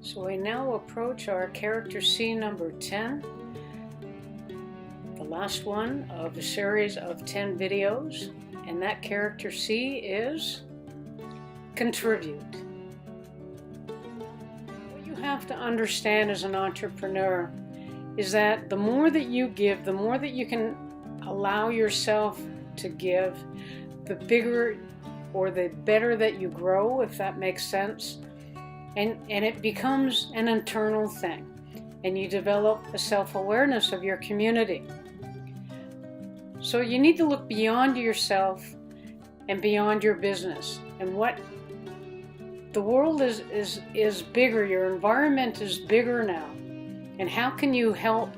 So we now approach our character C number 10, the last one of a series of 10 videos, and that character C is contribute. What you have to understand as an entrepreneur is that the more that you give, the more that you can allow yourself to give, the bigger or the better that you grow, if that makes sense. And it becomes an internal thing, and you develop a self-awareness of your community. So you need to look beyond yourself and beyond your business. And what the world is bigger, your environment is bigger now. And how can you help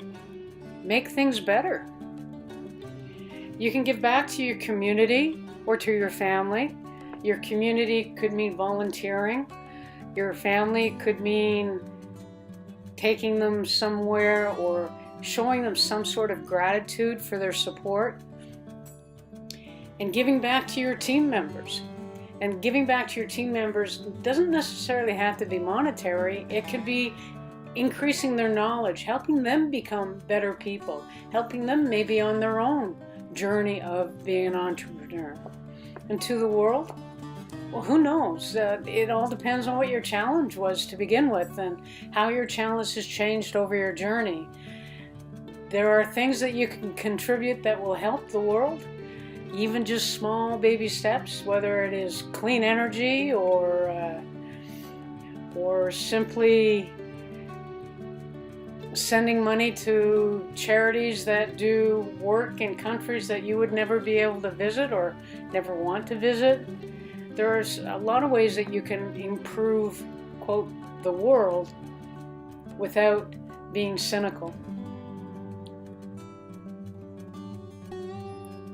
make things better? You can give back to your community or to your family. Your community could mean volunteering. Your family could mean taking them somewhere or showing them some sort of gratitude for their support. And giving back to your team members. And giving back to your team members doesn't necessarily have to be monetary. It could be increasing their knowledge, helping them become better people, helping them maybe on their own journey of being an entrepreneur. And to the world, well, who knows? It all depends on what your challenge was to begin with and how your challenge has changed over your journey. There are things that you can contribute that will help the world, even just small baby steps, whether it is clean energy or simply sending money to charities that do work in countries that you would never be able to visit or never want to visit. There's a lot of ways that you can improve, quote, the world without being cynical.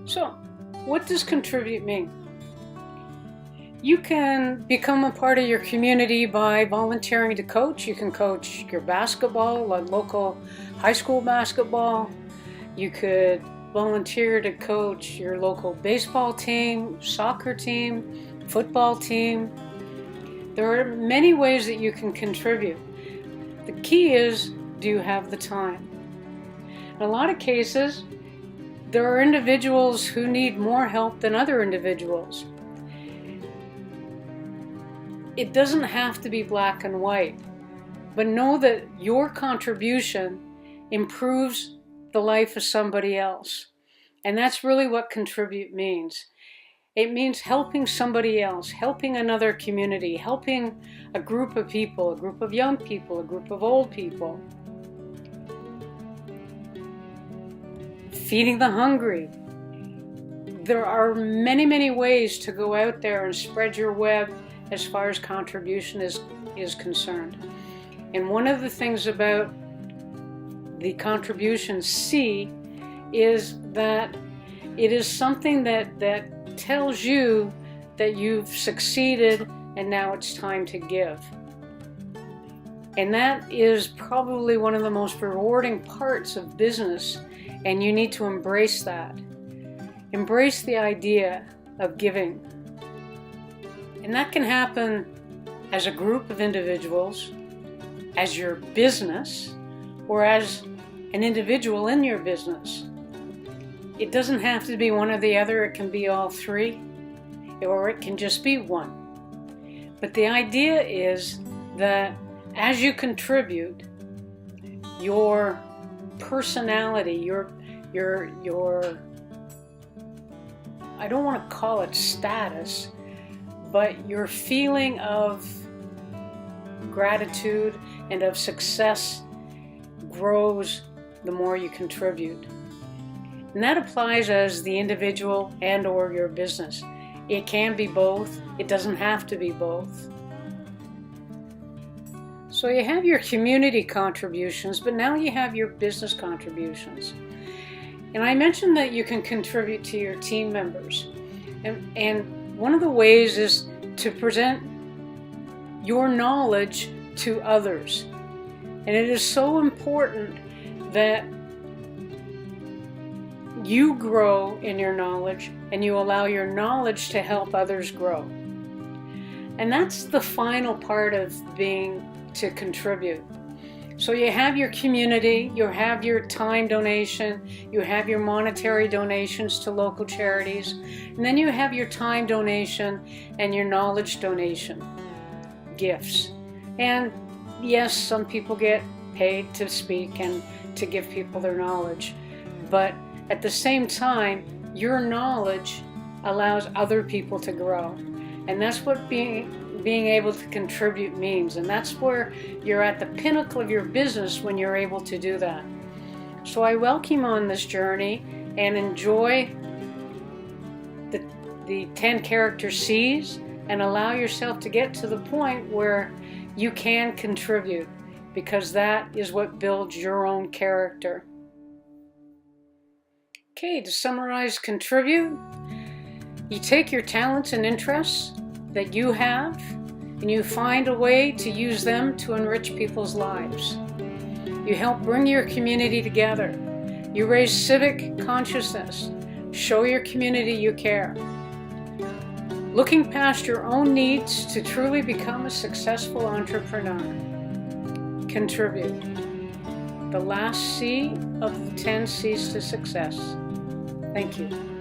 So, what does contribute mean? You can become a part of your community by volunteering to coach. You can coach your basketball, like local high school basketball. You could volunteer to coach your local baseball team, soccer team, football team. There are many ways that you can contribute. The key is, do you have the time? In a lot of cases, there are individuals who need more help than other individuals. It doesn't have to be black and white, but know that your contribution improves the life of somebody else. And that's really what contribute means. It means helping somebody else, helping another community, helping a group of people, a group of young people, a group of old people. Feeding the hungry. There are many, many ways to go out there and spread your web as far as contribution is concerned. And one of the things about the contribution C is that it is something that tells you that you've succeeded and now it's time to give. And that is probably one of the most rewarding parts of business, and you need to embrace that. Embrace the idea of giving. And that can happen as a group of individuals, as your business, or as an individual in your business. It doesn't have to be one or the other, it can be all three, or it can just be one. But the idea is that as you contribute, your personality, your I don't want to call it status, but your feeling of gratitude and of success grows the more you contribute. And that applies as the individual and or your business. It can be both. It doesn't have to be both. So you have your community contributions, but now you have your business contributions. And I mentioned that you can contribute to your team members. And one of the ways is to present your knowledge to others. And it is so important that you grow in your knowledge and you allow your knowledge to help others grow. And that's the final part of being to contribute. So you have your community, you have your time donation, you have your monetary donations to local charities, and then you have your time donation and your knowledge donation, gifts. And yes, some people get paid to speak and to give people their knowledge, but at the same time, your knowledge allows other people to grow. And that's what being able to contribute means. And that's where you're at the pinnacle of your business when you're able to do that. So I welcome you on this journey and enjoy the 10 character C's and allow yourself to get to the point where you can contribute, because that is what builds your own character. Okay, to summarize contribute, you take your talents and interests that you have and you find a way to use them to enrich people's lives. You help bring your community together. You raise civic consciousness. Show your community you care. Looking past your own needs to truly become a successful entrepreneur. Contribute. The last C of the 10 C's to success. Thank you.